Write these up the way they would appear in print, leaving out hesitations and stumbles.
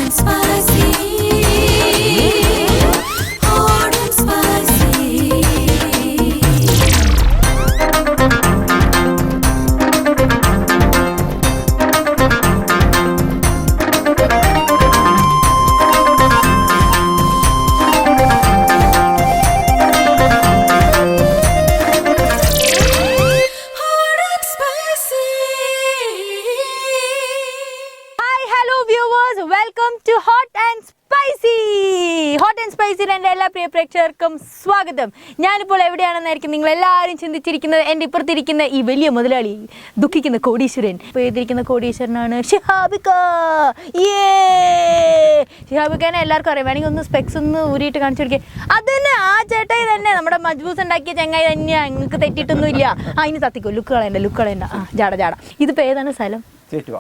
and spicy. Hot and spicy. Hot and spicy. Hi hello viewers, welcome to hot and spicy. ഹോട്ട് ആൻഡ് സ്പൈസിയിൽ എൻ്റെ എല്ലാ പ്രിയ പ്രേക്ഷകർക്കും സ്വാഗതം. ഞാനിപ്പോൾ എവിടെയാണെന്നായിരിക്കും നിങ്ങൾ എല്ലാവരും ചിന്തിച്ചിരിക്കുന്നത്. എൻ്റെ ഇപ്പുറത്തിരിക്കുന്ന ഈ വലിയ മുതലാളി, ദുഃഖിക്കുന്ന കോടീശ്വരൻ. ഇപ്പോൾ എഴുതിയിരിക്കുന്ന കോടീശ്വരനാണ് ഷിഹാബിക്ക. ഷിഹാബിക്കാനെ എല്ലാവർക്കും അറിയാം. വേണമെങ്കിൽ ഒന്ന് സ്പെക്സ് ഒന്ന് ഊരിയിട്ട് കാണിച്ചു കൊടുക്കുക. അതന്നെ ആ ചേട്ടായി തന്നെ, നമ്മുടെ മജ്ബൂസ് ഉണ്ടാക്കിയ ചങ്ങായി തന്നെയാണ്. നിങ്ങൾക്ക് തെറ്റിയിട്ടൊന്നുമില്ല. അതിന് തത്തിക്കോ, ലുക്ക് കളയണ്ട. ആ ജാട. ഇതിപ്പോൾ ഏതാണ് സ്ഥലം? ചേറ്റുവ.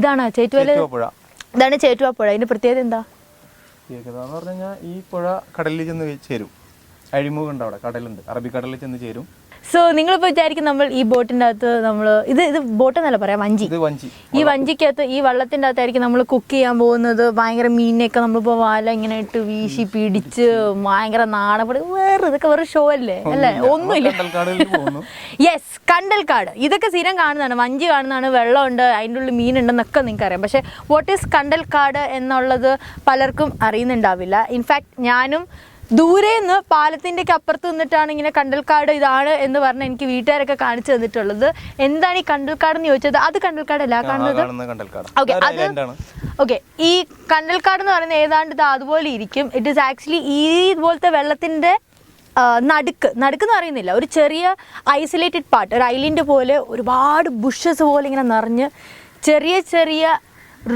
ഇതാണ് ചേറ്റുവല. പുഴ. ഇതാണ് ചേറ്റുവ പുഴ. അതിന്റെ പ്രത്യേകത എന്താ? എന്ന് പറഞ്ഞു കഴിഞ്ഞാൽ ഈ പുഴ കടലിൽ ചെന്ന് ചേരും. അഴിമുഖമുണ്ട്, അവിടെ കടലുണ്ട്, അറബിക്കടലിൽ ചെന്ന് ചേരും. സോ നിങ്ങളിപ്പോൾ വിചാരിക്കും നമ്മൾ ഈ ബോട്ടിൻ്റെ അകത്ത് നമ്മൾ ഇത് ബോട്ട് എന്നല്ല പറയാം, വഞ്ചി. ഈ വഞ്ചിക്കകത്ത് ഈ വള്ളത്തിൻ്റെ അകത്തായിരിക്കും നമ്മൾ കുക്ക് ചെയ്യാൻ പോകുന്നത്. ഭയങ്കര മീനിനെയൊക്കെ നമ്മളിപ്പോൾ വാല ഇങ്ങനെ ഇട്ട് വീശി പിടിച്ച് ഭയങ്കര നാടൻ ഇതൊക്കെ വേറെ ഷോ അല്ലേ? ഒന്നുമില്ല. യെസ്, കണ്ടൽക്കാട്. ഇതൊക്കെ സ്ഥിരം കാണുന്നതാണ്, വഞ്ചി കാണുന്നതാണ്, വെള്ളമുണ്ട്, അതിൻ്റെ ഉള്ളിൽ മീനുണ്ടെന്നൊക്കെ നിങ്ങൾക്ക് അറിയാം. പക്ഷേ വാട്ട് ഈസ് കണ്ടൽക്കാട് എന്നുള്ളത് പലർക്കും അറിയുന്നുണ്ടാവില്ല. ഇൻഫാക്ട് ഞാനും ദൂരെ നിന്ന് പാലത്തിൻ്റെ ഒക്കെ അപ്പുറത്ത് നിന്നിട്ടാണ് ഇങ്ങനെ കണ്ടൽക്കാട് ഇതാണ് എന്ന് പറഞ്ഞ് എനിക്ക് വീട്ടുകാരൊക്കെ കാണിച്ചു തന്നിട്ടുള്ളത്. എന്താണ് ഈ കണ്ടൽക്കാട് എന്ന് ചോദിച്ചത്, അത് കണ്ടൽക്കാടല്ല കാണുന്നത്. ഓക്കെ, ഈ കണ്ടൽക്കാട് എന്ന് പറയുന്നത് ഏതാണ്ട് ഇത് അതുപോലെ ഇരിക്കും. ഇറ്റ് ഈസ് ആക്ച്വലി ഈ ഇതുപോലത്തെ വെള്ളത്തിൻ്റെ നടുക്ക് എന്ന് പറയുന്നില്ല, ഒരു ചെറിയ ഐസൊലേറ്റഡ് പാർട്ട്, ഒരു ഐലൻഡ് പോലെ ഒരുപാട് ബുഷസ് പോലെ ഇങ്ങനെ നിറഞ്ഞ് ചെറിയ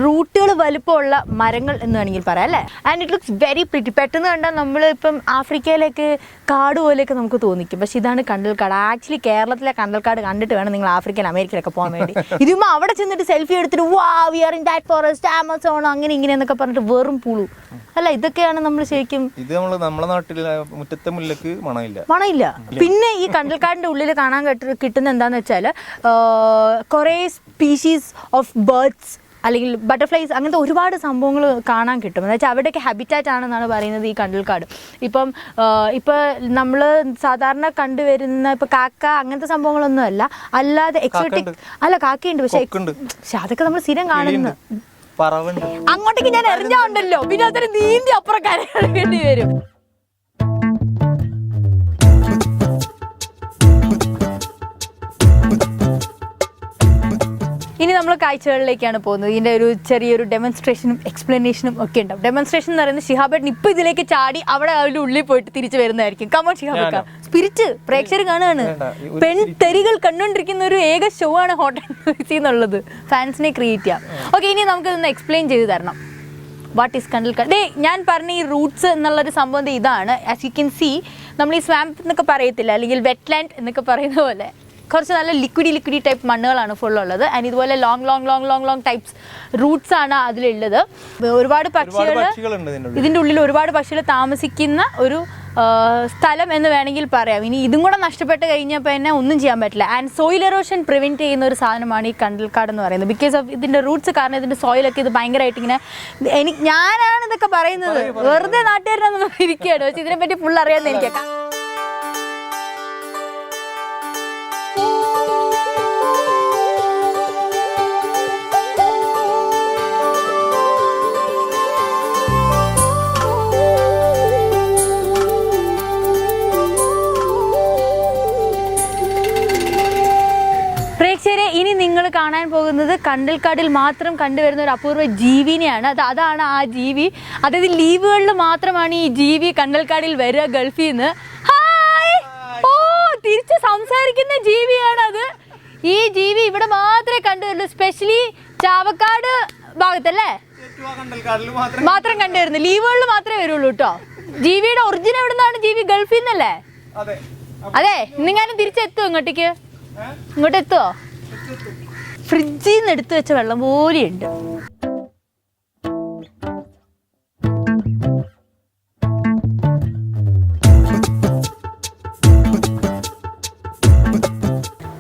റൂട്ടുകൾ വലുപ്പമുള്ള മരങ്ങൾ എന്ന് വേണമെങ്കിൽ പറയാം അല്ലേ. And it looks very pretty. പെട്ടെന്ന് കണ്ടാൽ നമ്മൾ ഇപ്പം ആഫ്രിക്കയിലേക്ക് കാട് പോലെയൊക്കെ നമുക്ക് തോന്നിക്കും. പക്ഷെ ഇതാണ് കണ്ടൽക്കാട്. ആക്ച്വലി കേരളത്തിലെ കണ്ടൽക്കാട് കണ്ടിട്ട് വേണം നിങ്ങൾ ആഫ്രിക്കൻ അമേരിക്കയിലൊക്കെ പോകാൻ വേണ്ടി. ഇതുമ്പോൾ അവിടെ ചെന്നിട്ട് സെൽഫി എടുത്തിട്ട് we are in that forest, Amazon, അങ്ങനെ ഇങ്ങനെയെന്നൊക്കെ പറഞ്ഞിട്ട് വെറും പുളു അല്ല. ഇതൊക്കെയാണ് നമ്മൾ ശരിക്കും നമ്മുടെ നാട്ടിൽ മുറ്റത്തെ മുല്ലക്ക് മണമില്ല. പിന്നെ ഈ കണ്ടൽക്കാടിൻ്റെ ഉള്ളിൽ കാണാൻ കിട്ടുന്ന എന്താണെന്ന് വെച്ചാൽ കുറേ സ്പീഷീസ് ഓഫ് ബേർഡ്സ് അല്ലെങ്കിൽ ബട്ടർഫ്ലൈസ്, അങ്ങനത്തെ ഒരുപാട് സംഭവങ്ങൾ കാണാൻ കിട്ടും. എന്ന് വെച്ചാൽ അവിടെയൊക്കെ ഹാബിറ്റാറ്റ് ആണെന്നാണ് പറയുന്നത് ഈ കണ്ടൽക്കാട്. ഇപ്പം നമ്മൾ സാധാരണ കണ്ടുവരുന്ന ഇപ്പം കാക്ക അങ്ങനത്തെ സംഭവങ്ങളൊന്നും അല്ലാതെ എക്സോട്ടിക് അല്ല. കാക്കയുണ്ട്, പക്ഷെ അതൊക്കെ നമ്മൾ സ്ഥിരം കാണുന്നു. അങ്ങോട്ടേക്ക് ഞാൻ എറിഞ്ഞാണ്ടല്ലോ, പിന്നെ അതൊരു നീന്തി അപ്പുറം കരകേണ്ടി വരും. ഇനി നമ്മൾ കാഴ്ചകളിലേക്കാണ് പോകുന്നത്. ഇതിൻ്റെ ഒരു ചെറിയൊരു ഡെമോൺസ്ട്രേഷനും എക്സ്പ്ലനേഷനും ഒക്കെ ഉണ്ടാവും. ഡെമോൺസ്ട്രേഷൻ എന്ന് പറയുന്നത് ഷിഹാബേട്ടൻ ഇപ്പോൾ ഇതിലേക്ക് ചാടി അവിടെ അതിൻ്റെ ഉള്ളിൽ പോയിട്ട് തിരിച്ചു വരുന്നതായിരിക്കും. കമോൺ ഷിഹാബേക്ക, സ്പിരിറ്റ് പ്രേക്ഷകർ കാണുകയാണ്. പെൺതെരികൾ കണ്ടുകൊണ്ടിരിക്കുന്ന ഒരു ഏക ഷോ ആണ് ഹോട്ട് ആൻഡ് സ്പൈസി എന്നുള്ളത്. ഫാൻസിനെ ക്രിയേറ്റ് ചെയ്യാം. ഓക്കെ, ഇനി നമുക്കിതൊന്ന് എക്സ്പ്ലെയിൻ ചെയ്ത് തരണം. വാട്ട് ഈസ് കണ്ടൽക്കാട്? ഞാൻ പറഞ്ഞ ഈ റൂട്ട്സ് എന്നുള്ളൊരു സംഭവം ഇതാണ്. ആസ് യു കെൻ സീ, നമ്മൾ ഈ സ്വാമ്പ് എന്നൊക്കെ പറയത്തില്ല, അല്ലെങ്കിൽ വെറ്റ്ലാൻഡ് എന്നൊക്കെ പറയുന്ന പോലെ കുറച്ച് നല്ല ലിക്വിഡി ടൈപ്പ് മണ്ണുകളാണ് ഫുള്ളുള്ളത്. ആൻഡ് ഇതുപോലെ ലോങ് ടൈപ്സ് റൂട്ട്സ് ആണ് അതിലുള്ളത്. ഒരുപാട് പക്ഷികൾ, ഇതിൻ്റെ ഉള്ളിൽ ഒരുപാട് പക്ഷികൾ താമസിക്കുന്ന ഒരു സ്ഥലം എന്ന് വേണമെങ്കിൽ പറയാം. ഇനി ഇതും കൂടെ നഷ്ടപ്പെട്ട് കഴിഞ്ഞപ്പോൾ തന്നെ ഒന്നും ചെയ്യാൻ പറ്റില്ല. ആൻഡ് സോയിൽ എറോഷൻ പ്രിവെൻറ്റ് ചെയ്യുന്ന ഒരു സാധനമാണ് ഈ കണ്ടൽക്കാട് എന്ന് പറയുന്നത്. ബിക്കോസ് ഓഫ് ഇതിൻ്റെ റൂട്ട്സ് കാരണം ഇതിൻ്റെ സോയിലൊക്കെ ഇത് ഭയങ്കരമായിട്ട് ഇങ്ങനെ ഞാനാണ് ഇതൊക്കെ പറയുന്നത്, വെറുതെ നാട്ടുകാരനൊന്നും ഇരിക്കുകയാണ്. പക്ഷെ ഇതിനെപ്പറ്റി ഫുൾ അറിയാമെന്ന് എനിക്കൊക്കെ. ഇനി നിങ്ങൾ കാണാൻ പോകുന്നത് കണ്ടൽക്കാടിൽ മാത്രം കണ്ടുവരുന്ന ഒരു അപൂർവ ജീവിനെയാണ്. അതാണ് ആ ജീവി. അതായത് ലീവുകളിൽ മാത്രമാണ് ഈ ജീവി കണ്ടൽക്കാടിൽ വരിക ഗൾഫിൽ നിന്ന്. ഹായ്, ഓ തിരിച്ച് സംസാരിക്കുന്ന ജീവിയാണത്. ഈ ജീവി ഇവിടെ മാത്രമേ കണ്ടുവരുള്ളൂ, സ്പെഷ്യലി ചാവക്കാട് ഭാഗത്തല്ലേ മാത്രം കണ്ടുവരുന്നു. ലീവുകളിൽ മാത്രമേ വരുള്ളൂ കേട്ടോ. ജീവിയുടെ ഒറിജിൻ എവിടെ നിന്നാണ്? ജീവി ഗൾഫിൽ നിന്നല്ലേ? അതെ. ഇന്നിങ്ങാനും തിരിച്ചെത്തുമോ ഇങ്ങോട്ടേക്ക്? ഇങ്ങോട്ട് എത്തുമോ? ഫ്രിഡ്ജിൽ നിന്ന് എടുത്തു വെച്ച വെള്ളം പോലെയുണ്ട്.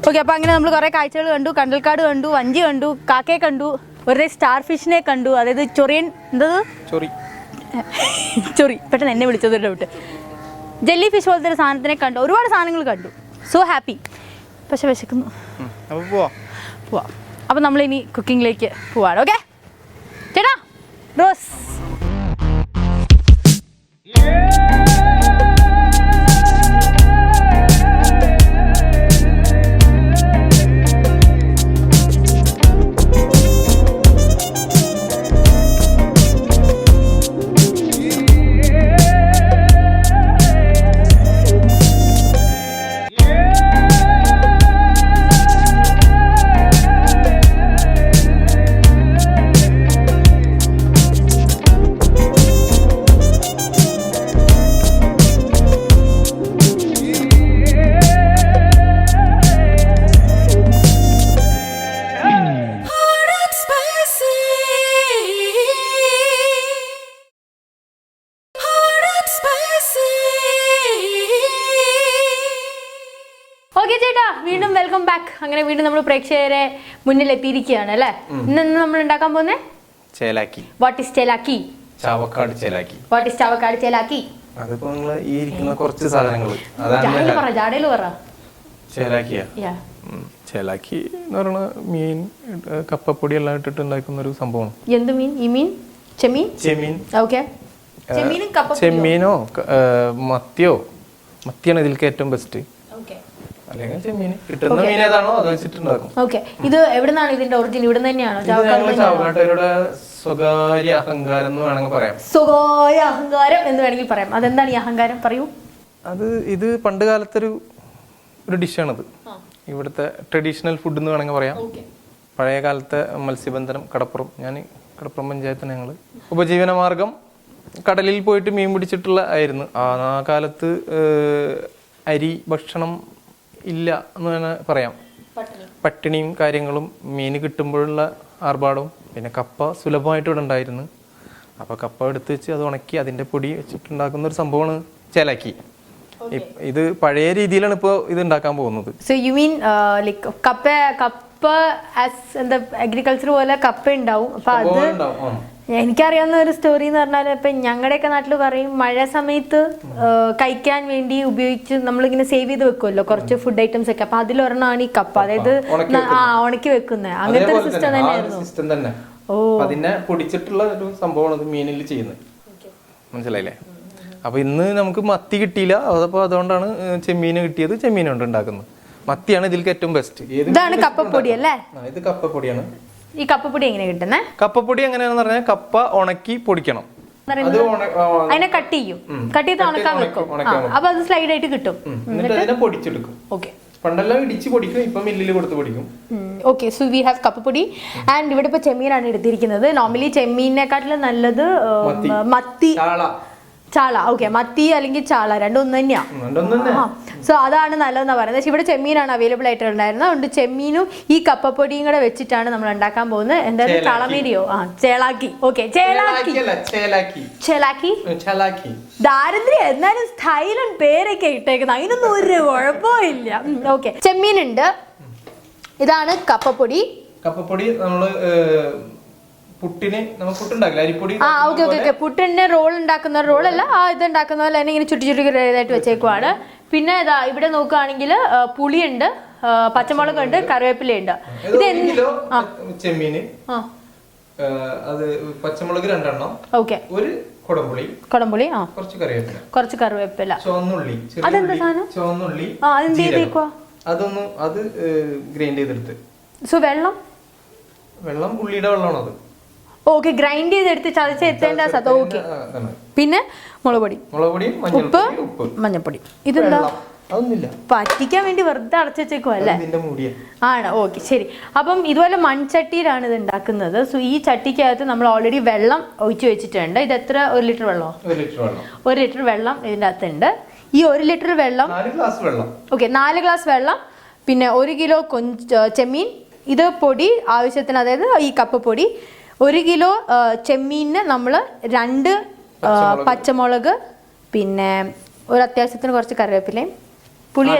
ഓക്കെ, അപ്പോൾ അങ്ങനെ നമ്മൾ കുറേ കാഴ്ചകൾ കണ്ടു. കണ്ടൽക്കാട് കണ്ടു, വഞ്ചി കണ്ടു, കാക്കയെ കണ്ടു, ഒരു സ്റ്റാർ ഫിഷിനെ കണ്ടു, അതായത് ചൊറിയൻ എന്തത് ചൊറി പെട്ടെന്ന് എന്നെ വിളിച്ചത് ഡൗട്ട്. ജെല്ലി ഫിഷ് പോലത്തെ ഒരു സാധനത്തിനെ കണ്ടു, ഒരുപാട് സാധനങ്ങൾ കണ്ടു. So happy. പക്ഷെ വിശക്കുന്നു. പോവാം. അപ്പം നമ്മളിനി കുക്കിങ്ങിലേക്ക് പോവാണ്. ഓക്കെ ചേട്ടാ rose. Hot and spicy. Hot and spicy. Okay ചേട്ടാ, വീണ്ടും വെൽക്കം ബാക്ക്. അങ്ങനെ വീണ്ടും നമ്മൾ പ്രേക്ഷകരെ മുന്നിൽ എത്തിയിരിക്കുകയാണ് അല്ലേ. ഇന്ന് നമ്മൾ ഉണ്ടാക്കാൻ പോകുന്നത് chelakki. What is chelakki? Chavakkad chelakki. What is Chavakkad chelakki? അതിപ്പോ നിങ്ങള് ഈ ഇരിക്കുന്ന കുറച്ച് സാധനങ്ങൾ അതാണ് ജാടയിൽ പറ. ചേലാക്കിയാ. Yeah. ചേലാക്കി എന്ന് പറയുന്ന മീൻ കപ്പപ്പൊടി എല്ലാം ഇട്ടിട്ട് ഉണ്ടാക്കുന്ന ഒരു സംഭവമാണ്. എന്ത് മീൻ? ഈ മീൻ ചെമ്മീൻ. ചെമ്മീൻ. ഓക്കെ. ചെമ്മീനും കപ്പ. ചെമ്മീനോ മത്തിയോ? മത്തിയാണ് ഇതിലേക്ക് ഏറ്റവും ബെസ്റ്റ്. ഓക്കെ. അല്ലെങ്കിൽ ചെമ്മീൻ കിട്ടുന്ന മീൻ ഏതാണോ അത് വെച്ചിട്ടുണ്ടാക്കും. ഓക്കെ. ഇത് എവിടുന്നാണ് ഇതിന്റെ ഒറിജിൻ? ഇവിടെ തന്നെയാണോ? ചാവക്കാട്ടുകാരുടെ സ്വകാര്യ അഹങ്കാരം എന്ന് വേണമെങ്കിൽ പറയാം. സ്വകാര്യ അഹങ്കാരം എന്ന് വേണമെങ്കിൽ പറയാം. അതെന്താണ് ഈ അഹങ്കാരം? പറയൂ. ഇത് പണ്ട് കാലത്തൊരു ഡിഷാണിത്. ഇവിടുത്തെ ട്രഡീഷണൽ ഫുഡ് എന്ന് വേണമെങ്കിൽ പറയാം. പഴയ കാലത്തെ മത്സ്യബന്ധനം, കടപ്പുറം. ഞാൻ കടപ്പുറം പഞ്ചായത്താണ് ഞങ്ങൾ. ഉപജീവന മാർഗം കടലിൽ പോയിട്ട് മീൻ പിടിച്ചിട്ടുള്ള ആയിരുന്നു. ആ കാലത്ത് അരി ഭക്ഷണം ഇല്ല എന്ന് തന്നെ പറയാം. പട്ടിണിയും കാര്യങ്ങളും, മീൻ കിട്ടുമ്പോഴുള്ള ആർഭാടവും. പിന്നെ കപ്പ സുലഭമായിട്ട് ഇവിടെ ഉണ്ടായിരുന്നു. അപ്പോൾ കപ്പ എടുത്ത് വെച്ച് അത് ഉണക്കി അതിൻ്റെ പൊടി വെച്ചിട്ടുണ്ടാക്കുന്ന ഒരു സംഭവമാണ് ചേലാക്കി. ഇത് പഴയ രീതിയിലാണ് ഇപ്പോൾ ഇത് ഉണ്ടാക്കാൻ പോകുന്നത്. സോ യു മീൻ ലൈക്ക് കപ്പ ആസ് എന്താ അഗ്രികൾച്ചർ പോലെ കപ്പ ഉണ്ടാവും. അപ്പൊ അത് എനിക്കറിയാവുന്ന ഒരു സ്റ്റോറി എന്ന് പറഞ്ഞാൽ, ഇപ്പം ഞങ്ങളുടെയൊക്കെ നാട്ടിൽ പറയും മഴ സമയത്ത് കഴിക്കാൻ വേണ്ടി ഉപയോഗിച്ച് നമ്മളിങ്ങനെ സേവ് ചെയ്ത് വെക്കുമല്ലോ കുറച്ച് ഫുഡ് ഐറ്റംസ് ഒക്കെ. അപ്പൊ അതിലൊരെണ്ണമാണ് ഈ കപ്പ. അതായത് ഉണക്കി വെക്കുന്നത്. അങ്ങനത്തെ ഒരു സിസ്റ്റം തന്നെയായിരുന്നു. ഓ, അതിനെ പൊടിച്ചിട്ടുള്ള ഒരു സംഭവമാണ് മീനിൽ ചെയ്യുന്നത്. മനസ്സിലായില്ലേ? അപ്പൊ ഇന്ന് നമുക്ക് മത്തി കിട്ടിയില്ല. അപ്പോൾ അതുകൊണ്ടാണ് ചെമ്മീൻ കിട്ടിയത്. ചെമ്മീൻ കൊണ്ട് ഉണ്ടാക്കുന്നത്. മത്തിയാണ് ഇതിലേക്ക് ഏറ്റവും ബെസ്റ്റ്. ഇതാണ് കപ്പപ്പൊടി അല്ലേ? ഇത് കപ്പപ്പൊടിയാണ്. ഈ കപ്പപ്പൊടി എങ്ങനെ കിട്ടുന്നത്? കപ്പപ്പൊടി എങ്ങനെയാണെന്ന് പറഞ്ഞാൽ കപ്പ ഉണക്കി പൊടിക്കണം. അതിനെ കട്ട് ചെയ്യും. കട്ട് ചെയ്ത് ഉണക്കാൻ വെക്കും. അപ്പൊ അത് സ്ലൈഡ് ആയിട്ട് കിട്ടും. എന്നിട്ട് അതിനെ പൊടിച്ചെടുക്കും. ഓക്കെ. പണ്ടെല്ലാം ഇടിച്ച് പൊടിക്കും, ഇപ്പൊ മില്ലിൽ കൊടുത്ത് പൊടിക്കും. Okay. So we have kappappodi. And ഇവിടെ ഇപ്പൊ ചെമ്മീനാണ് എടുത്തിരിക്കുന്നത്. നോർമലി ചെമ്മീനെക്കാട്ടിലും നല്ലത് മത്തി, ചാള. ഓക്കെ. മത്തി അല്ലെങ്കിൽ ചാള രണ്ടും ഒന്ന് തന്നെയാ. സോ അതാണ് നല്ലതെന്നാ പറയുന്നത്. പക്ഷെ ഇവിടെ ചെമ്മീനാണ് അവൈലബിൾ ആയിട്ടുണ്ടായിരുന്നത്. അതുകൊണ്ട് ചെമ്മീനും ഈ കപ്പപ്പൊടിയും കൂടെ വെച്ചിട്ടാണ് നമ്മൾ ഉണ്ടാക്കാൻ പോകുന്നത്. എന്തായാലും ചാളമേരിയോ? ചേലാക്കി. ഓക്കെ. ചേലാക്കി. ദാരിദ്ര്യം എന്നാലും സ്റ്റൈലൻ പേരൊക്കെ ഇട്ടേക്കുന്നത്. അതിനൊന്നും ഒരു കുഴപ്പമില്ല. ഓക്കെ. ചെമ്മീനുണ്ട്. ഇതാണ് കപ്പപ്പൊടി. കപ്പപ്പൊടി നമ്മള് പുട്ടിന് നമ്മൾ പുട്ടുണ്ടാക്കില്ല, അരിപ്പൊടി. ഓക്കെ. പുട്ടിന്റെ റോൾ ഉണ്ടാക്കുന്ന റോളല്ല, ഇത് ഉണ്ടാക്കുന്ന പോലെ തന്നെ ഇങ്ങനെ ചുറ്റി ഇതായിട്ട് വെച്ചേക്കുവാണ്. പിന്നെ ഇതാ ഇവിടെ നോക്കുകയാണെങ്കിൽ പുളിയുണ്ട്, പച്ചമുളകുണ്ട്, കറിവേപ്പിലയുണ്ട്. ഇത് ചെമ്മീന്, അത് പച്ചമുളക് 2 എണ്ണം, ഓക്കെ, ഒരു കൊടംപുളി, കുറച്ച് കറിവേപ്പില, ചുവന്നുള്ളി. അതെന്താ സാധനം? ചുവന്നുള്ളി അതൊന്നും അത് ഗ്രൈൻഡ് ചെയ്തെടുത്ത്. സോ വെള്ളം ഉള്ളിയുടെ വെള്ളമാണ് അത്. ഓക്കെ. ഗ്രൈൻഡ് ചെയ്തെടുത്ത് ചതച്ച് എത്തേണ്ട സത്തം. ഓക്കെ. പിന്നെ മുളക് പൊടി, ഉപ്പ്, മഞ്ഞപ്പൊടി. ഇതെന്താ? പറ്റിക്കാൻ വേണ്ടി വെറുതെ അടച്ചു വെച്ചേക്കോ അല്ലേ? ആണ്. ഓക്കെ, ശരി. അപ്പം ഇതുപോലെ മൺചട്ടിയിലാണ് ഇത് ഉണ്ടാക്കുന്നത്. സോ ഈ ചട്ടിക്കകത്ത് നമ്മൾ ഓൾറെഡി വെള്ളം ഒഴിച്ചു വെച്ചിട്ടുണ്ട്. ഇത് എത്ര? 1 ലിറ്റർ വെള്ളമോ? 1 ലിറ്റർ വെള്ളം ഇതിൻ്റെ അകത്തുണ്ട്. ഈ 1 ലിറ്റർ വെള്ളം, 4 ഗ്ലാസ് വെള്ളം. ഓക്കെ, 4 ഗ്ലാസ് വെള്ളം. പിന്നെ 1 കിലോ ചെമ്മീൻ. ഇത് പൊടി ആവശ്യത്തിന്, അതായത് ഈ കപ്പ് പൊടി. 1 കിലോ ചെമ്മീനിന് നമ്മൾ 2 പച്ചമുളക്, പിന്നെ ഒരു അത്യാവശ്യത്തിന് കുറച്ച് കറിവേപ്പിലയും, പുളി.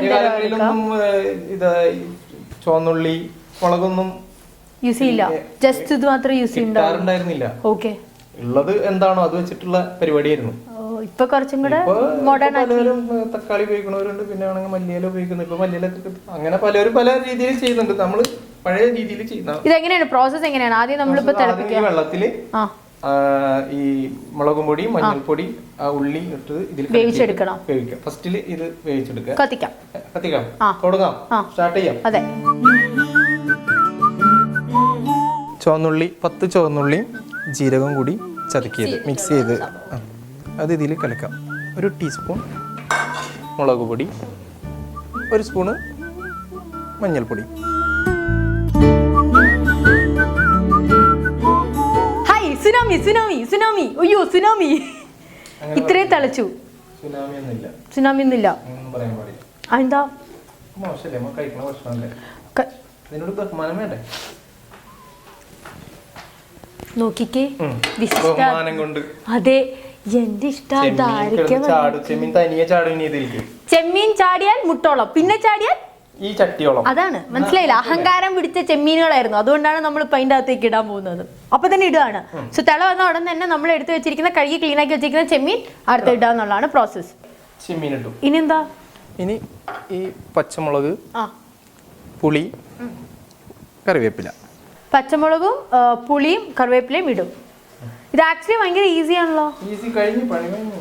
ചുവന്നുള്ളി, മുളകൊന്നും യൂസ് ചെയ്യില്ല, ജസ്റ്റ് ഇത് മാത്രമേ യൂസ് ഉണ്ടായിരുന്നില്ല. ഓക്കെ, ഉള്ളത് എന്താണോ അത് വെച്ചിട്ടുള്ള പരിപാടിയായിരുന്നു. ഇപ്പൊ കുറച്ചും കൂടെ മോഡേൺ പലരും തക്കാളി ഉപയോഗിക്കുന്നവരുണ്ട്, പിന്നെ ആണെങ്കിൽ മല്ലിയില ഉപയോഗിക്കുന്നു. ഇപ്പൊ മല്ലിയില അങ്ങനെ പലരും പല രീതിയിൽ ചെയ്യുന്നുണ്ട്. നമ്മള് പഴയ രീതിയിൽ ചെയ്യുന്ന. ഇതെങ്ങനെയാണ് പ്രോസസ് എങ്ങനെയാണ്? ആദ്യം നമ്മളിപ്പോ തിളപ്പിക്കുക വെള്ളത്തില് ഈ മുളകും പൊടി, മഞ്ഞൾപ്പൊടി, ഉള്ളി ഇട്ട് ഇതിൽ വേവിച്ചെടുക്കണം. വേവിക്കാം. ഫസ്റ്റില് ഇത് വേവിച്ചെടുക്കുക. കത്തിക്കാം. തുടങ്ങാം, സ്റ്റാർട്ട് ചെയ്യാം. അതെ. ചുവന്നുള്ളി 10 ചുവന്നുള്ളിയും ജീരകം കൂടി ചതക്കിയത് മിക്സ് ചെയ്ത് അത് ഇതിൽ കലക്കാം. 1 ടീസ്പൂൺ മുളക് പൊടി, 1 സ്പൂണ് മഞ്ഞൾപ്പൊടി. സുനാമി സുനാമി സുനാമി അയ്യോ സുനാമി ഇത്രയും തിളച്ചു. സുനാമി ഒന്നുമില്ല. എന്താ നോക്കിക്കേ, അതെ എന്റെ ഇഷ്ടം. ചെമ്മീൻ ചാടിയാൽ മുട്ടോളം, പിന്നെ ചാടിയാൽ ഈ ചട്ടിയോളം. അതാണ് മനസ്സിലായില്ല, അഹങ്കാരം പിടിച്ച ചെമ്മീനുകളായിരുന്നു. അതുകൊണ്ടാണ് നമ്മൾ ഇപ്പൊ അതിന്റെ അകത്തേക്ക് ഇടാൻ പോകുന്നത്. അപ്പൊ തന്നെ ഇടുകയാണ്. സോ തിള വന്ന ഉടൻ തന്നെ നമ്മൾ എടുത്ത് വെച്ചിരിക്കുന്ന കഴുകി ക്ലീൻ ആക്കി വെച്ചിരിക്കുന്ന ചെമ്മീൻ അടുത്ത് ഇടുക എന്നുള്ളതാണ് പ്രോസസ്. ചെമ്മീൻ ഇട്ടു. ഇനി എന്താ? ഇനി ഈ പച്ചമുളക്, പുളി, കറിവേപ്പില. പച്ചമുളകും പുളിയും കറിവേപ്പിലയും ഇടും. ഇത് ആക്ച്വലി ഭയങ്കര ഈസി ആണല്ലോ. ഈസി കഴിഞ്ഞു, പണി കഴിഞ്ഞു.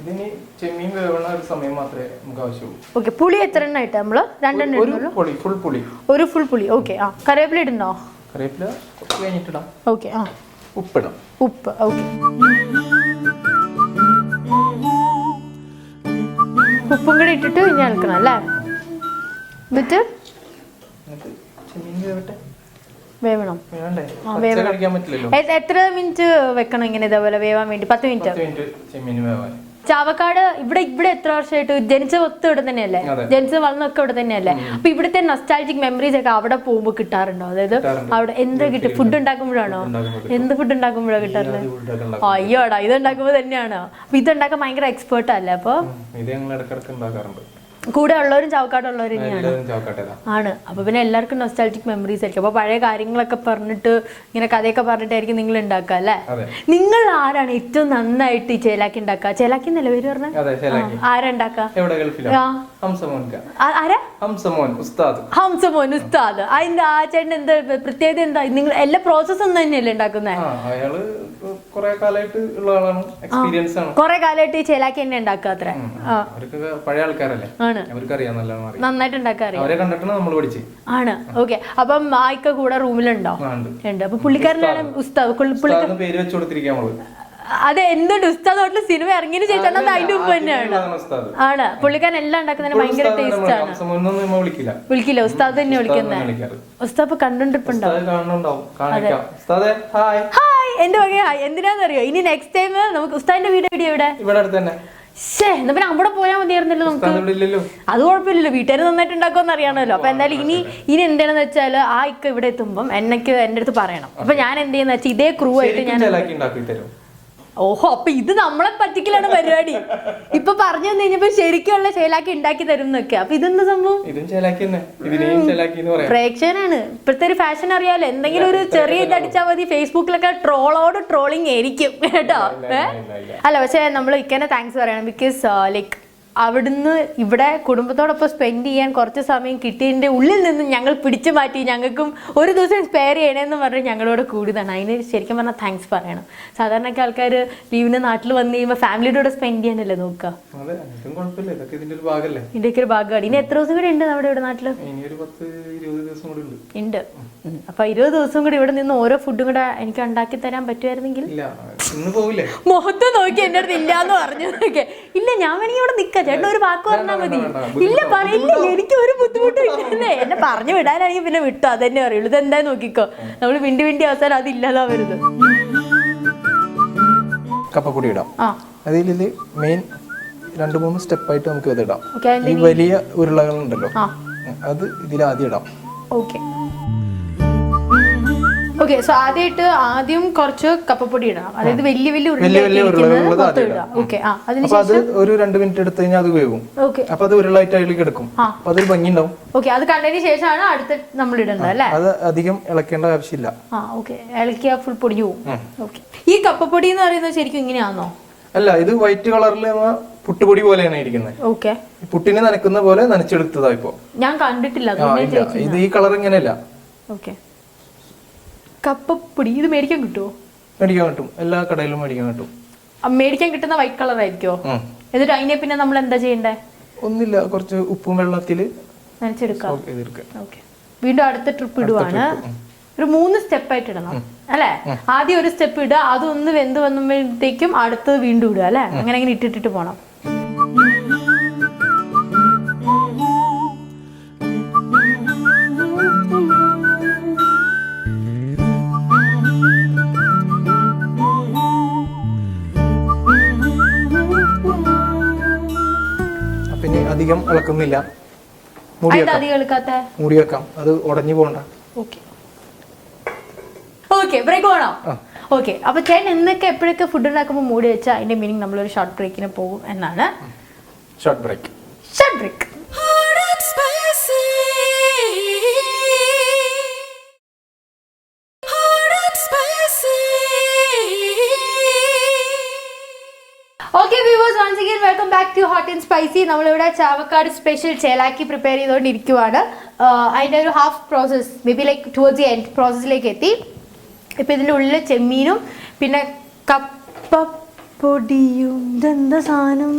ഇതിന് ചെമ്മീൻ വേവണ ഒരു സമയം മാത്രമേ നമുക്ക് ആവശ്യമുള്ളൂ. ഓക്കെ, പുളി എത്ര എണ്ണ ഇട്ട് നമ്മള്? 2 എണ്ണം ഇടുന്നുള്ളൂ. ഫുൾ പുളി, ഒരു ഫുൾ പുളി. ഓക്കെ. കറിവേപ്പില ഇടുന്നോ? കറിവേപ്പില കഴിഞ്ഞിട്ടിടാം. ഓക്കെ. ഉപ്പിടാം. ഉപ്പ്. ഓക്കെ. ഉപ്പും കൂടി ഇട്ടിട്ട് ഇനി ഇളക്കണം അല്ലേ? എന്നിട്ട് ചെമ്മീൻ വേവട്ടെ. വേവണം. എത്ര മിനിറ്റ് വെക്കണം ഇങ്ങനെ ഇതേപോലെ വേവാൻ വേണ്ടി? 10 മിനിറ്റ്. ചാവക്കാട് ഇവിടെ എത്ര വർഷമായിട്ട്? ജനിച്ച ഒത്ത് ഇവിടെ തന്നെയല്ലേ? ജനിച്ച വളർന്നൊക്കെ ഇവിടെ തന്നെയല്ലേ? അപ്പൊ ഇവിടുത്തെ നൊസ്റ്റാൾജിക് മെമ്മറീസ് ഒക്കെ അവിടെ പോകുമ്പോ കിട്ടാറുണ്ടോ? അതായത് അവിടെ എന്താ കിട്ടും? ഫുഡ് ഉണ്ടാക്കുമ്പോഴാണോ? എന്ത് ഫുഡ് ഉണ്ടാക്കുമ്പോഴാണ് കിട്ടാറുള്ളത്? അയ്യോടാ, ഇത് ഉണ്ടാക്കുമ്പോ തന്നെയാണോ? അപ്പൊ ഇത് ഉണ്ടാക്കാൻ ഭയങ്കര എക്സ്പേർട്ട് അല്ലേ? അപ്പൊ കൂടെ ഉള്ളവരും ചാവക്കാടുള്ളവരും തന്നെയാണ് ആണ്. അപ്പൊ പിന്നെ എല്ലാവർക്കും നൊസ്റ്റാൾജിക് മെമ്മറീസ് ആയിരിക്കും. അപ്പൊ പഴയ കാര്യങ്ങളൊക്കെ പറഞ്ഞിട്ട് ഇങ്ങനെ കഥയൊക്കെ പറഞ്ഞിട്ടായിരിക്കും നിങ്ങൾ ഉണ്ടാക്കുക അല്ലേ? നിങ്ങൾ ആരാണ് ഏറ്റവും നന്നായിട്ട് ഈ ചേലാക്കി ഉണ്ടാക്കുക? ചേലാക്കി എന്നല്ലേ പേര് പറഞ്ഞ? ആരാ ഉണ്ടാക്കുക? ഹംസമോൻ ഉസ്താദ്. അതിന്റെ ആ ചേട്ടൻ എന്താ പ്രത്യേകത? എന്താ നിങ്ങൾ എല്ലാ പ്രോസസ് ഒന്നും തന്നെയല്ലേ ഉണ്ടാക്കുന്നത്? കൊറേ കാലമായിട്ട് ഈ ചേലാക്കി തന്നെ ഉണ്ടാക്കുക അത്ര. പഴയ ആൾക്കാരല്ലേ, നന്നായിട്ട് ഉണ്ടാക്കാറിയാം ആണ്. ഓക്കെ. അപ്പം ആയിക്ക കൂടെ റൂമിലുണ്ടോ? ഉണ്ട്. അപ്പൊ പുള്ളിക്കാരനാണ് ഉസ്താദ്. പേര് വെച്ച് കൊടുത്തിരിക്കാം. അതെ, എന്തുണ്ട് ഉസ്താദ് ഹോട്ടലിൽ സിനിമ ഇറങ്ങിയതിന് ശേഷം അതിന്റെ മുമ്പ് തന്നെയാണ് ആണ്. പുള്ളിക്കാരൻ എല്ലാം ഉണ്ടാക്കുന്നതിന് ഭയങ്കര ടേസ്റ്റ് ആണ്. വിളിക്കില്ല, ഉസ്താദ് തന്നെ വിളിക്കുന്നത്. ഉസ്താദ് കണ്ടോണ്ടിപ്പുണ്ടോ? ഹായ്, എന്റെ വകെ ഹായ്. എന്തിനാന്നറിയോ? ഇനി നെക്സ്റ്റ് ടൈം നമുക്ക് ഉസ്താദിന്റെ വീട് എവിടെ? എന്നാ പിന്നെ അവിടെ പോയാൽ മതിയായിരുന്നല്ലോ നമുക്ക്. അത് കുഴപ്പമില്ലല്ലോ, വീട്ടുകാർ നന്നായിട്ട് ഉണ്ടാക്കുമെന്ന് അറിയാണല്ലോ. അപ്പൊ എന്തായാലും ഇനി എന്താണെന്ന് വെച്ചാൽ ആ ഇക്ക ഇവിടെ എത്തുമ്പം എൻ്റെ അടുത്ത് പറയണം. അപ്പൊ ഞാൻ എന്ത് ചെയ്യുന്ന വെച്ചാൽ ഇതേ ക്രൂ ആയിട്ട് ഞാൻ. ഓഹോ, അപ്പൊ ഇത് നമ്മളെ പറ്റിക്കലാണ് പരിപാടി. ഇപ്പൊ പറഞ്ഞു തന്നു കഴിഞ്ഞപ്പോ ശരിക്കുള്ള ചേലാക്കി ഉണ്ടാക്കി തരും എന്നൊക്കെ. അപ്പൊ ഇതെന്താ സംഭവം? പ്രേക്ഷകനാണ് ഇപ്പോഴത്തെ ഒരു ഫാഷൻ അറിയാലോ. എന്തെങ്കിലും ഒരു ചെറിയ ഇതടിച്ചാൽ മതി, ഫേസ്ബുക്കിലൊക്കെ ട്രോളോട് ട്രോളിങ് ആയിരിക്കും കേട്ടോ. അല്ല, പക്ഷെ നമ്മൾ ഇക്കന്നെ താങ്ക്സ് പറയണം. ബിക്കോസ് ലൈക്ക് അവിടുന്ന് ഇവിടെ കുടുംബത്തോടൊപ്പം സ്പെൻഡ് ചെയ്യാൻ കുറച്ച് സമയം കിട്ടിയതിൻ്റെ ഉള്ളിൽ നിന്ന് ഞങ്ങൾ പിടിച്ചു മാറ്റി ഞങ്ങൾക്കും ഒരു ദിവസം സ്പെയർ ചെയ്യണമെന്ന് പറഞ്ഞ് ഞങ്ങളോട് കൂടിയതാണ്. അതിന് ശരിക്കും പറഞ്ഞാൽ താങ്ക്സ് പറയണം. സാധാരണയൊക്കെ ആൾക്കാർ ലീവിന് നാട്ടിൽ വന്ന് കഴിയുമ്പോൾ ഫാമിലിയുടെ കൂടെ സ്പെൻഡ് ചെയ്യാനല്ലേ നോക്കുക. ഇതിൻ്റെയൊക്കെ ഒരു ഭാഗമാണ്. ഇനി എത്ര ദിവസം കൂടെ ഉണ്ട് നമ്മുടെ ഇവിടെ നാട്ടിൽ? ഉണ്ട്. അപ്പൊ 20 ദിവസം കൂടി ഇവിടെ നിന്ന് ഓരോ ഫുഡും കൂടെ എനിക്ക് ഉണ്ടാക്കി തരാൻ പറ്റുമായിരുന്നെങ്കിൽ. മുഖത്ത് നോക്കി എന്റെ അടുത്ത് ഇല്ലാന്ന് പറഞ്ഞു. ഇല്ല, ഞാൻ വേണമെങ്കിൽ ഇവിടെ നിൽക്കാം, ചേട്ടൻ ഒരു വാക്ക് പറഞ്ഞാൽ മതി. ഇല്ല പറയില്ല, എനിക്ക് ഒരു ബുദ്ധിമുട്ടും ഇല്ലേ. എന്നെ പറഞ്ഞു വിടാനാണെങ്കിൽ പിന്നെ വിട്ടോ, അതന്നെ അറിയുള്ളൂ. ഇത് എന്താ നോക്കിക്കോ, നമ്മൾ വിണ്ടി അവസാനം അതില്ലാതാ വരുന്നത്. കപ്പപ്പൊടി ഇടാം. അതിൽ മെയിൻ 2-3 സ്റ്റെപ്പായിട്ട് നമുക്ക് ഇതിടാം. ഈ വലിയ ഉരുളകളുണ്ടല്ലോ, അത് ഇതിൽ ആദ്യം ഇടാം. ഓക്കെ. ഓക്കെ. സോ ആദ്യം കുറച്ച് കപ്പപ്പൊടി ഇടാം, അതായത് വലിയ വലിയ ഓക്കെ. അത് ഒരു 2 മിനിറ്റ് എടുത്തു കഴിഞ്ഞാൽ അത് വേവും. ഓക്കെ. അപ്പൊ അത് ഉരുളായിട്ട് അതിലേക്ക് എടുക്കും. അപ്പൊ അതൊരു ഭംഗി ഉണ്ടാവും. ഓക്കെ. അത് കണ്ടതിന് ശേഷമാണ് അടുത്ത നമ്മൾ ഇടേണ്ടത് അല്ലേ? അത് അധികം ഇളക്കേണ്ട ആവശ്യമില്ല. ഓക്കെ. ഇളക്കിയാ ഫുൾ പൊടിഞ്ഞു പോകും. ഓക്കെ. ഈ കപ്പപ്പൊടി എന്ന് പറയുന്നത് ശരിക്കും ഇങ്ങനെയാണോ? അല്ല, ഇത് വൈറ്റ് കളറിൽ പുട്ടുപൊടി പോലെയാണ് ഇരിക്കുന്നത്. ഓക്കെ. പുട്ടിനെ നനക്കുന്ന പോലെ നനച്ചെടുത്തതാ ഇപ്പൊ. ഞാൻ കണ്ടിട്ടില്ല. ഇത് ഈ കളർ ഇങ്ങനെയല്ല. ഓക്കെ. കപ്പപ്പൊടി ഇത് മേടിക്കാൻ കിട്ടുമോ? മേടിക്കാൻ കിട്ടും, എല്ലാ കടയിലും മേടിക്കാൻ കിട്ടും. മേടിക്കാൻ കിട്ടുന്ന വൈറ്റ് കളർ ആയിരിക്കോ? എന്നിട്ട് അതിനെ പിന്നെ നമ്മൾ എന്താ ചെയ്യണ്ടേ? ഒന്നില്ല, കുറച്ച് ഉപ്പും വെള്ളത്തിൽ നനച്ചെടുക്കാം. ഓക്കെ. വീണ്ടും അടുത്ത ട്രിപ്പ് ഇടുവാണ്. ഒരു 3 സ്റ്റെപ്പ് ആയിട്ട് ഇടണം അല്ലെ? ആദ്യം ഒരു സ്റ്റെപ്പ് ഇടുക, അതൊന്ന് വെന്ത് വന്നുമ്പോഴത്തേക്കും അടുത്തത് വീണ്ടും ഇടുക അല്ലെ? അങ്ങനെ ഇട്ടിട്ട് പോണം. പിന്നെ അധികം ഇളക്കുന്നില്ല, മൂടി വെക്കാം, അത് ഉടഞ്ഞു പോകണ്ട. ഓക്കെ. ബ്രേക്ക് വേണോ? ഓക്കെ. അപ്പൊ ചേട്ടൻ എന്നൊക്കെ എപ്പോഴൊക്കെ ഫുഡ് ഉണ്ടാക്കുമ്പോൾ മൂടി വെച്ചാൽ അതിന്റെ മീനിങ് നമ്മളൊരു ഷോർട്ട് ബ്രേക്കിന് പോകും എന്നാണ്. Short break. Hot and spicy. Hot and spicy. Okay viewers, once again welcome back to hot and spicy. നമ്മളിവിടെ ചാവക്കാട് സ്പെഷ്യൽ ചേലാക്കി പ്രിപ്പയർ ചെയ്തുകൊണ്ടിരിക്കുവാണ്. അതിൻ്റെ ഒരു half process, maybe like towards the end പ്രോസസ്സിലേക്ക് എത്തി. ഇപ്പം ഇതിൻ്റെ ഉള്ളിൽ ചെമ്മീനും പിന്നെ കപ്പപ്പൊടിയും, ഇതെന്താ സാധനം,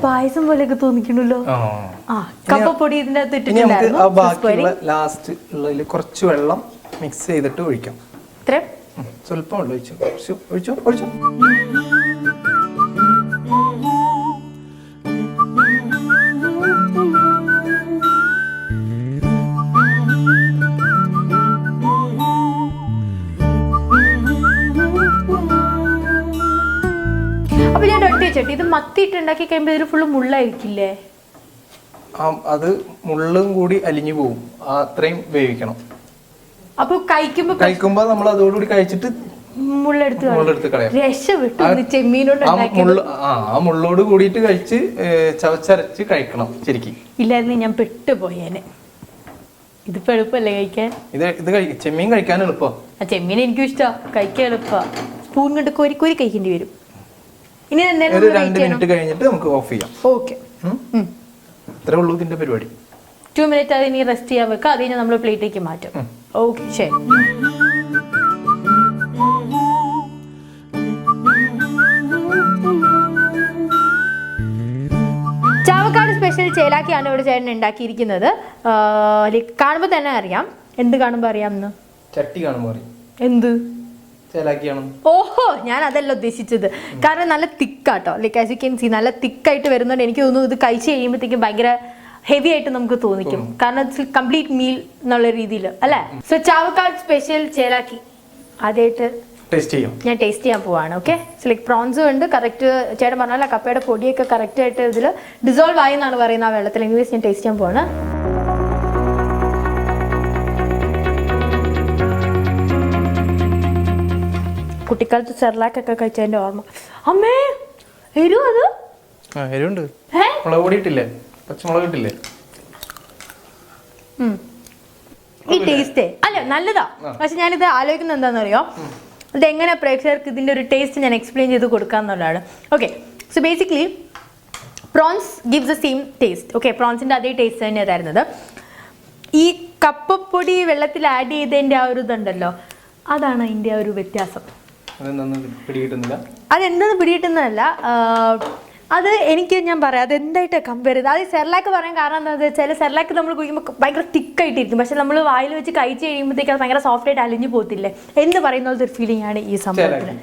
പായസം പോലെയൊക്കെ തോന്നിക്കണല്ലോ. കപ്പപ്പൊടി ഇതിൻ്റെ അകത്ത് ഇട്ടിട്ടുണ്ടായിരുന്നു. ലാസ്റ്റ് ഉള്ളതിൽ കുറച്ച് വെള്ളം മിക്സ് ചെയ്തിട്ട് ഒഴിക്കാം. ഇത്രയും സ്വല്പം വെള്ളം ഒഴിച്ചു. അപ്പൊ ഞാൻ ഒട്ടി വെച്ചിട്ട് ഇത് മത്തിയിട്ട് ഉണ്ടാക്കി കഴിയുമ്പോ ഇതിൽ ഫുള്ള് മുള്ളായിരിക്കില്ലേ? അത് മുള്ളും കൂടി അലിഞ്ഞു പോകും, അത്രയും വേവിക്കണം. അപ്പൊ കഴിക്കുമ്പോ നമ്മൾ അതോടുകൂടി കഴിച്ചിട്ട് മുള്ളെടുത്ത് കളയാം. ആ മുള്ളോട് കൂടിയിട്ട് കഴിച്ച് ചവച്ചരച്ച് കഴിക്കണം ശരിക്കും. ഇല്ലായിരുന്നു ഞാൻ പെട്ടുപോയേനെ. ഇതിപ്പോ എളുപ്പല്ലേ കഴിക്കാൻ? ഇത് ചെമ്മീൻ കഴിക്കാൻ എളുപ്പം. ചെമ്മീൻ എനിക്കും ഇഷ്ടം, കഴിക്കാൻ എളുപ്പ. സ്പൂൺ കൊണ്ട് കോരി കോരി കഴിക്കേണ്ടി വരും. ഇനി 2 മിനിറ്റ് കഴിഞ്ഞിട്ട് നമുക്ക് ഓഫ് ചെയ്യാം. ഓക്കെ. ഇത്രേ ഉള്ളൂ ഇതിന്റെ പരിപാടി. 2 മിനിറ്റ് അത് ഇനി റെസ്റ്റ് ചെയ്യാൻ വെക്കാം. അത് കഴിഞ്ഞാൽ നമ്മൾ പ്ലേറ്റിലേക്ക് മാറ്റും. ഓക്കെ, ശരി. ചാവക്കാട് സ്പെഷ്യൽ ചേലാക്കിയാണ് ഇവിടെ ചേട്ടൻ ഉണ്ടാക്കിയിരിക്കുന്നത്. കാണുമ്പോൾ തന്നെ അറിയാം. എന്ത് കാണുമ്പോൾ അറിയാമെന്ന്? ചട്ടി കാണുമ്പോൾ അറിയാം. എന്ത്? ഓഹോ, ഞാൻ അതല്ല ഉദ്ദേശിച്ചത്. കാരണം നല്ല തിക്കാട്ടോ, like as you can see നല്ല തിക്കായിട്ട് വരുന്നുണ്ട്. എനിക്ക് തോന്നുന്നു ഇത് കഴിച്ച് കഴിയുമ്പോഴത്തേക്കും ഭയങ്കര ഹെവി ആയിട്ട് നമുക്ക് തോന്നിക്കും. കാരണം ഇറ്റ്സ് കംപ്ലീറ്റ് മീൽ എന്നുള്ള രീതിയിൽ അല്ലേ? സോ ചാവക്കാട് സ്പെഷ്യൽ ചേലാക്കി ആദ്യമായിട്ട് ഞാൻ ടേസ്റ്റ് ചെയ്യാൻ പോവാണ്. ഓക്കെ. സോ ലൈക്ക് പ്രോൺസും ഉണ്ട്. കറക്റ്റ് ചേട്ടൻ പറഞ്ഞാൽ കപ്പയുടെ പൊടിയൊക്കെ കറക്റ്റ് ആയിട്ട് ഇതിൽ ഡിസോൾവ് ആയി എന്നാണ് പറയുന്നത് ആ വെള്ളത്തിൽ. എങ്കിലും ഞാൻ ടേസ്റ്റ് ചെയ്യാൻ പോവാണ്. കുട്ടിക്കാലത്ത് സെർലാക്കൊക്കെ കഴിച്ചതിന്റെ ഓർമ്മ. അമ്മേ, എരിവ് അത്? എരിവുണ്ട്. മുളക് പൊടി ഇട്ടില്ലേ, പച്ചമുളക് ഇട്ടില്ലേ? ഈ ടേസ്റ്റേ അല്ല നല്ലതാ. പക്ഷെ ഞാനിത് ആലോചിക്കുന്നത് എന്താണെന്നറിയോ, ഇതെങ്ങനെ പ്രേക്ഷകർക്ക് ഇതിന്റെ ഒരു ടേസ്റ്റ് ഞാൻ എക്സ്പ്ലെയിൻ ചെയ്ത് കൊടുക്കാന്നുള്ളതാണ്. Okay. So basically prawns gives the same taste. Okay, പ്രോൺസിന്റെ അതേ ടേസ്റ്റ് തന്നെയാണ് തരുന്നത്. ഈ കപ്പപ്പൊടി വെള്ളത്തിൽ ആഡ് ചെയ്തതിന്റെ ആ ഒരു ഇതുണ്ടല്ലോ, അതാണ് അതിന്റെ ആ ഒരു വ്യത്യാസം. അതെന്തെന്ന് പിടികിട്ടുന്നതല്ല, അത് എനിക്ക് ഞാൻ പറയാം അതെന്തായിട്ട് കമ്പയർ ചെയ്ത്. അത് സെർലാക്ക് പറയാൻ കാരണം എന്താണെന്ന് വെച്ചാൽ സെർലാക്ക് നമ്മൾ കുടിക്കുമ്പോൾ ഭയങ്കര തിക്കായിട്ടിരിക്കും. പക്ഷെ നമ്മൾ വായിൽ വെച്ച് കഴിച്ച് കഴിയുമ്പോഴത്തേക്ക് അത് ഭയങ്കര സോഫ്റ്റ് ആയിട്ട് അലിഞ്ഞു പോകത്തില്ലേ എന്ന് പറയുന്ന ഒരു ഫീലിംഗ് ആണ് ഈ സംഭവത്തിന്.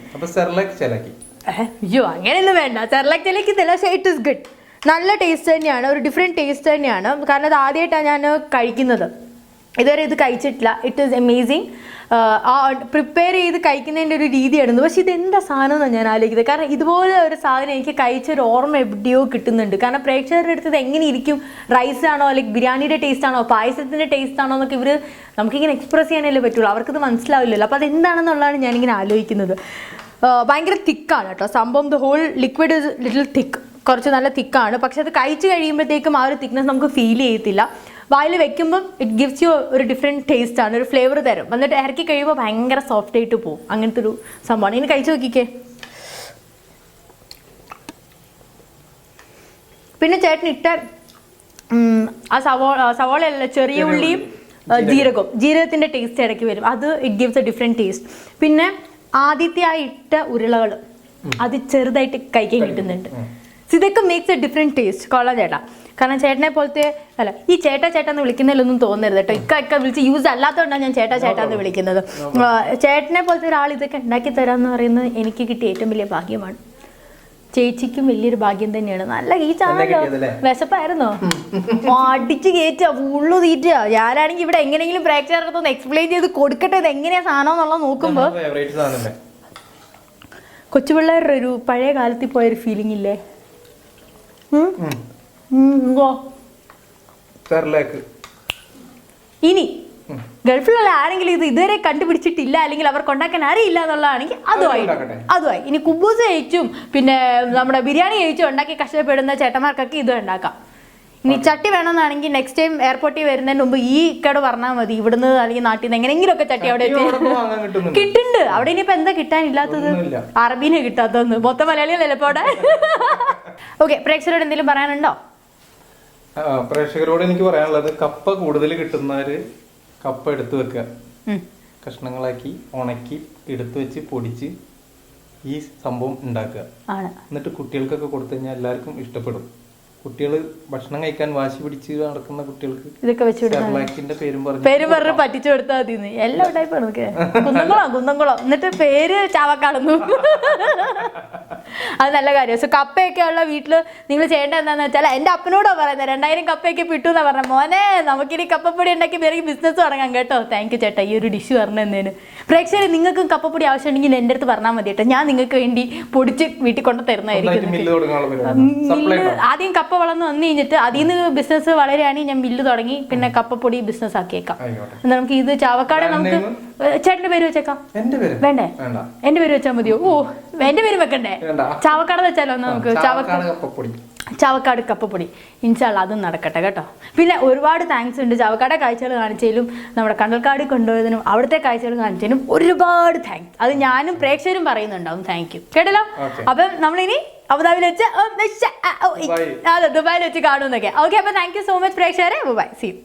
അയ്യോ അങ്ങനെയൊന്നും വേണ്ട. സെർലാക്ക് ചെലക്ക് ഇറ്റ് ഇസ് ഗുഡ്, നല്ല ടേസ്റ്റ് തന്നെയാണ്, ഒരു ഡിഫറെൻറ്റ് ടേസ്റ്റ് തന്നെയാണ്. കാരണം അത് ആദ്യമായിട്ടാണ് ഞാൻ കഴിക്കുന്നത്. ഇതുവരെ ഇത് കഴിച്ചിട്ടില്ല. It is amazing. പ്രിപ്പയർ ചെയ്ത് കഴിക്കുന്നതിൻ്റെ ഒരു രീതിയായിരുന്നു. പക്ഷെ ഇതെന്താ സാധനം എന്നാണ് ഞാൻ ആലോചിക്കുന്നത്. കാരണം ഇതുപോലെ ഒരു സാധനം എനിക്ക് കഴിച്ചൊരു ഓർമ്മ എവിടെയോ കിട്ടുന്നുണ്ട്. കാരണം പ്രേക്ഷകരുടെ അടുത്ത് എങ്ങനെ ഇരിക്കും, റൈസ് ആണോ അല്ലെങ്കിൽ ബിരിയാണിയുടെ ടേസ്റ്റ് ആണോ പായസത്തിൻ്റെ ടേസ്റ്റ് ആണോ എന്നൊക്കെ ഇവർ നമുക്കിങ്ങനെ എക്സ്പ്രസ് ചെയ്യാനല്ലേ പറ്റുള്ളൂ. അവർക്കത് മനസ്സിലാവില്ലല്ലോ. അപ്പോൾ അതെന്താണെന്നുള്ളതാണ് ഞാനിങ്ങനെ ആലോചിക്കുന്നത്. ഭയങ്കര തിക്കാണ് കേട്ടോ സംഭവം. The whole liquid is little thick, കുറച്ച് നല്ല തിക്കാണ്. പക്ഷെ അത് കഴിച്ച് കഴിയുമ്പോഴത്തേക്കും ആ ഒരു തിക്നെസ് നമുക്ക് ഫീൽ ചെയ്യത്തില്ല. വായിൽ വെക്കുമ്പം ഇറ്റ് ഗിവ്സ് യു ഒരു ഡിഫറെൻറ്റ് ടേസ്റ്റ് ആണ്, ഒരു ഫ്ലേവർ തരും. എന്നിട്ട് ഇറക്കി കഴിയുമ്പോൾ ഭയങ്കര സോഫ്റ്റ് ആയിട്ട് പോകും. അങ്ങനത്തെ ഒരു സംഭവമാണ്. ഇനി കഴിച്ചു നോക്കിക്കേ. പിന്നെ ചേട്ടൻ ഇട്ട ആ സവോളയല്ല, ചെറിയ ഉള്ളിയും ജീരകത്തിൻ്റെ ടേസ്റ്റ് ഇടയ്ക്ക് വരും. അത് it gives A different taste. പിന്നെ ആദ്യത്തെ ആ ഇട്ട ഉരുളകൾ അത് ചെറുതായിട്ട് കഴിക്കാൻ കിട്ടുന്നുണ്ട്. ഇതൊക്കെ മേക്സ് എ ഡിഫറെൻറ്റ് ടേസ്റ്റ്. കൊള്ളാം ചേട്ടാ. കാരണം ചേട്ടനെ പോലത്തെ അല്ല, ഈ ചേട്ടാ എന്ന് വിളിക്കുന്നതിലൊന്നും തോന്നരുത് കേട്ടോ. ഇക്ക വിളിച്ച് യൂസ് അല്ലാത്തതുകൊണ്ടാണ് ഞാൻ ചേട്ടാ എന്ന് വിളിക്കുന്നത്. ചേട്ടനെ പോലത്തെ ഒരാൾ ഇതൊക്കെ ഉണ്ടാക്കി തരാമെന്ന് പറയുന്നത് എനിക്ക് കിട്ടിയ ഏറ്റവും വലിയ ഭാഗ്യമാണ്. ചേച്ചിക്കും വലിയൊരു ഭാഗ്യം തന്നെയാണ്. നല്ല ഈച്ചാണല്ലോ. വിശപ്പായിരുന്നോ? അടിച്ച് കയറ്റുക, ഫുള്ള് തീറ്റുക. ഞാനാണെങ്കിൽ ഇവിടെ എങ്ങനെയെങ്കിലും പ്രേക്ഷകർക്കൊന്ന് എക്സ്പ്ലെയിൻ ചെയ്ത് കൊടുക്കട്ടെ ഇത് എങ്ങനെയാ സാധനം എന്നുള്ളത് നോക്കുമ്പോൾ കൊച്ചുപിള്ളേരുടെ ഒരു പഴയ കാലത്തിൽ പോയൊരു ഫീലിംഗ് ഇല്ലേ? ഇനി ഗൾഫിലുള്ള ആരെങ്കിലും ഇത് ഇതുവരെ കണ്ടുപിടിച്ചിട്ടില്ല അല്ലെങ്കിൽ അവർക്ക് ഉണ്ടാക്കാൻ അറിയില്ല എന്നുള്ളതാണെങ്കിൽ അതുമായി ഇനി കുബൂസ് കഴിച്ചും പിന്നെ നമ്മുടെ ബിരിയാണി കഴിച്ചും ഉണ്ടാക്കി കഷ്ടപ്പെടുന്ന ചേട്ടന്മാർക്കൊക്കെ ഇത് ഉണ്ടാക്കാം. ഇനി ചട്ടി വേണമെന്നാണെങ്കിൽ നെക്സ്റ്റ് ടൈം എയർപോർട്ടിൽ വരുന്നതിന് മുമ്പ് ഈ ഇക്കട് പറഞ്ഞാൽ മതി. ഇവിടുന്ന് അല്ലെങ്കിൽ നാട്ടിൽ നിന്ന് എങ്ങനെയെങ്കിലും ഒക്കെ ചട്ടി അവിടെ കിട്ടുന്നുണ്ട്. അവിടെ ഇനിയിപ്പോ എന്താ കിട്ടാനില്ലാത്തത്? അറബീനെ കിട്ടാത്തതെന്ന്. മൊത്തം മലയാളികളല്ലേ ഇപ്പൊ അവിടെ. ഓക്കെ, പ്രേക്ഷകരോട് എന്തെങ്കിലും പറയാനുണ്ടോ? പ്രേക്ഷകരോട് എനിക്ക് പറയാനുള്ളത്, കപ്പ കൂടുതൽ കിട്ടുന്നവര് കപ്പ എടുത്തു വെക്കുക, കഷ്ണങ്ങളാക്കി ഉണക്കി എടുത്തു വെച്ച് പൊടിച്ച് ഈ സംഭവം ഉണ്ടാക്കുക. എന്നിട്ട് കുട്ടികൾക്കൊക്കെ കൊടുത്തു കഴിഞ്ഞാൽ എല്ലാവർക്കും ഇഷ്ടപ്പെടും. കുട്ടികൾ ഭക്ഷണം കഴിക്കാൻ വാശി പിടിച്ച് നടക്കുന്ന കുട്ടികൾക്ക് ഇതൊക്കെ വെച്ചിട്ട് പേരും പറഞ്ഞ് പറ്റിച്ചു കൊടുത്താൽ മതി. എല്ലാ ടൈപ്പാണ് കുന്നംകുളം എന്നിട്ട് പേര് ചാവക്കാടുന്നു. അത് നല്ല കാര്യം. സോ കപ്പയൊക്കെ ഉള്ള വീട്ടിൽ നിങ്ങൾ ചെയ്യേണ്ട എന്താണെന്ന് വെച്ചാൽ, എൻ്റെ അപ്പനോടോ പറയുന്നത് 2000 കപ്പയൊക്കെ കിട്ടൂ എന്നാ പറഞ്ഞ. മോനെ നമുക്കിനി കപ്പപ്പൊടി ഉണ്ടാക്കി വേറെ ബിസിനസ് തുടങ്ങാം കേട്ടോ. താങ്ക് യു ചേട്ടാ ഈ ഒരു ഡിഷ് പറഞ്ഞതിന്. പ്രേക്ഷകർ നിങ്ങൾക്കും കപ്പപ്പൊടി ആവശ്യമുണ്ടെങ്കിൽ എൻ്റെ അടുത്ത് പറഞ്ഞാൽ മതി കേട്ടോ. ഞാൻ നിങ്ങൾക്ക് വേണ്ടി പൊടിച്ച് വീട്ടിൽ കൊണ്ട് തരുന്നതായിരിക്കും. ആദ്യം കപ്പ വളർന്ന് വന്നു കഴിഞ്ഞിട്ട് അതിൽ നിന്ന് ബിസിനസ് വളരെയാണെങ്കിൽ ഞാൻ മില്ല് തുടങ്ങി പിന്നെ കപ്പപ്പൊടി ബിസിനസ് ആക്കിയേക്കാം. എന്നാൽ നമുക്ക് ഇത് ചാവക്കാട് നമുക്ക് ചേട്ടന്റെ പേര് വെച്ചേക്കാം. വേണ്ടേ? എന്റെ പേര് വെച്ചാൽ മതിയോ? ഓ, എന്റെ പേര് വെക്കണ്ടേ? ചാവക്കാട് വെച്ചാലോ നമുക്ക്? ചാവക്കാട് കപ്പപ്പൊടി. ഇൻഷാല്ലാ അതും നടക്കട്ടെ കേട്ടോ. പിന്നെ ഒരുപാട് താങ്ക്സ് ഉണ്ട്. ചാവക്കാടെ കാഴ്ചകൾ കാണിച്ചതിലും നമ്മുടെ കണ്ടൽക്കാട് കൊണ്ടുപോയതിനും അവിടുത്തെ കാഴ്ചകൾ കാണിച്ചതിനും ഒരുപാട് താങ്ക്സ്. അത് ഞാനും പ്രേക്ഷകരും പറയുന്നുണ്ടാവും. താങ്ക് യു കേട്ടല്ലോ. അപ്പം നമ്മളിനി അബുദാബിയിൽ വെച്ച് ദുബായിൽ വെച്ച് കാണുമെന്നൊക്കെ. ഓക്കെ, അപ്പൊ താങ്ക് യു സോ മച്ച് പ്രേക്ഷകരെ. Bye, see U.